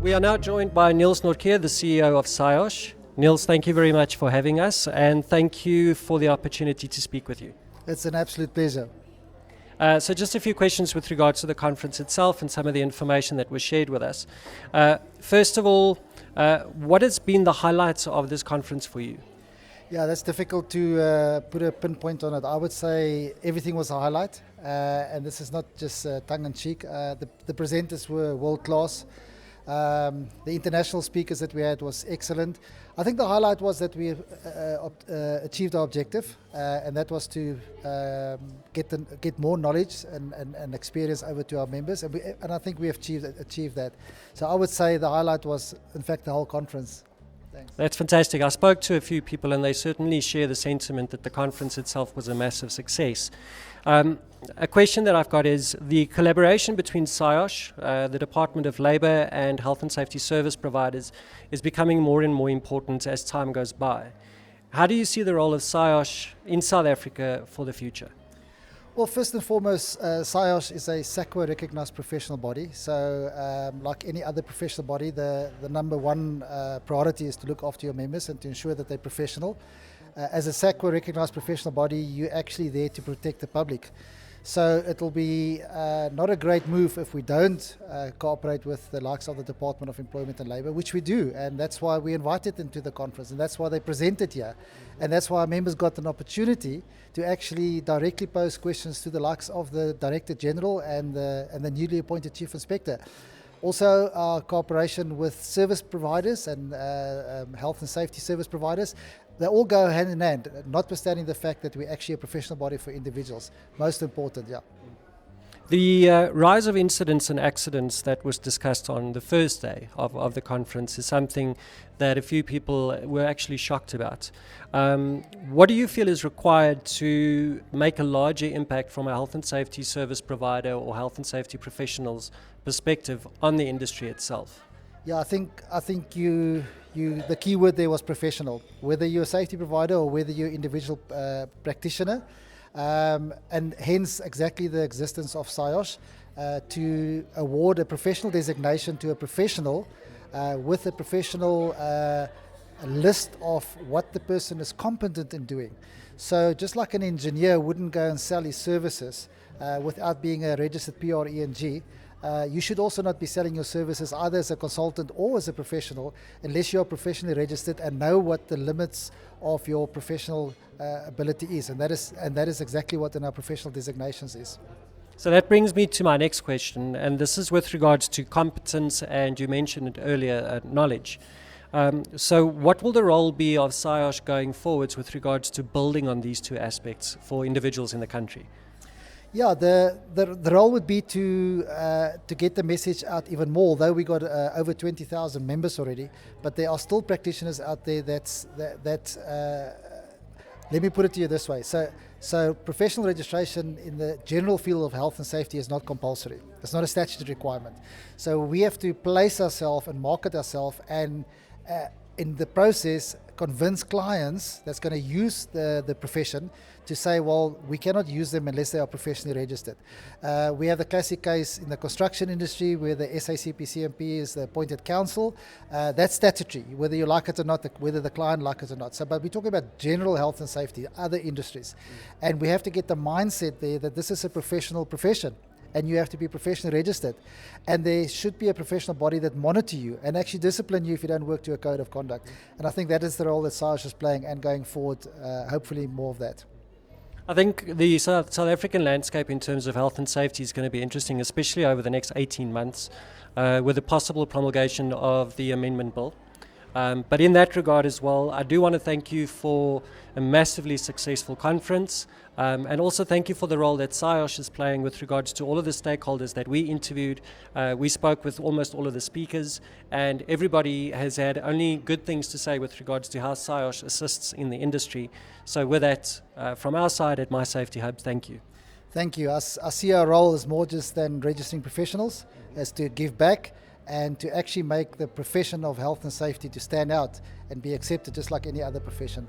We are now joined by Neels Nortje, the CEO of Saiosh. Neels, thank you very much for having us, and thank you for the opportunity to speak with you. It's an absolute pleasure. So just a few questions with regards to the conference itself and some of the information that was shared with us. First of all, what has been the highlights of this conference for you? Yeah, that's difficult to put a pinpoint on it. I would say everything was a highlight, and this is not just tongue-in-cheek. The presenters were world-class. The international speakers that we had was excellent. I think the highlight was that we achieved our objective, and that was to get more knowledge and experience over to our members, and I think we have achieved that. So I would say the highlight was, in fact, the whole conference. Thanks. That's fantastic. I spoke to a few people and they certainly share the sentiment that the conference itself was a massive success. A question that I've got is the collaboration between Saiosh, the Department of Labour and Health and Safety Service providers is becoming more and more important as time goes by. How do you see the role of Saiosh in South Africa for the future? Well, first and foremost, Saiosh is a SACWA recognized professional body. So like any other professional body, the number one priority is to look after your members and to ensure that they're professional. As a SACWA recognized professional body, you're actually there to protect the public. So it'll be not a great move if we don't cooperate with the likes of the Department of Employment and Labour, which we do, and that's why we invited them to the conference, and that's why they presented here, and that's why our members got an opportunity to actually directly pose questions to the likes of the Director General and the newly appointed Chief Inspector. Also, our cooperation with service providers and health and safety service providers, they all go hand in hand, notwithstanding the fact that we're actually a professional body for individuals. Most important, yeah. The rise of incidents and accidents that was discussed on the first day of the conference is something that a few people were actually shocked about. What do you feel is required to make a larger impact from a health and safety service provider or health and safety professionals perspective on the industry itself? Yeah, I think the key word there was professional. Whether you're a safety provider or whether you're an individual practitioner, and hence exactly the existence of Saiosh to award a professional designation to a professional with a professional list of what the person is competent in doing. So just like an engineer wouldn't go and sell his services without being a registered PRENG, you should also not be selling your services either as a consultant or as a professional unless you are professionally registered and know what the limits of your professional ability is, and that is exactly what in our professional designations is. So that brings me to my next question, and this is with regards to competence, and you mentioned it earlier, knowledge. So what will the role be of Saiosh going forwards with regards to building on these two aspects for individuals in the country? Yeah, the role would be to get the message out even more. Although we got over 20,000 members already, but there are still practitioners out there that let me put it to you this way. So professional registration in the general field of health and safety is not compulsory. It's not a statutory requirement. So we have to place ourselves and market ourselves, and in the process convince clients that's going to use the profession to say, well, we cannot use them unless they are professionally registered. We have the classic case in the construction industry where the SACP-CMP is the appointed council. That's statutory, whether you like it or not, whether the client likes it or not. So, but we're talking about general health and safety, other industries. And we have to get the mindset there that this is a professional profession, and you have to be professionally registered. And there should be a professional body that monitor you and actually discipline you if you don't work to a code of conduct. And I think that is the role that Saiosh is playing, and going forward, hopefully more of that. I think the South African landscape in terms of health and safety is going to be interesting, especially over the next 18 months with the possible promulgation of the amendment bill. But in that regard as well, I do want to thank you for a massively successful conference, and also thank you for the role that Saiosh is playing with regards to all of the stakeholders that we interviewed. We spoke with almost all of the speakers, and everybody has had only good things to say with regards to how Saiosh assists in the industry. So with that, from our side at My Safety Hub, thank you. Thank you. I see our role as more just than registering professionals, as to give back and to actually make the profession of health and safety to stand out and be accepted just like any other profession.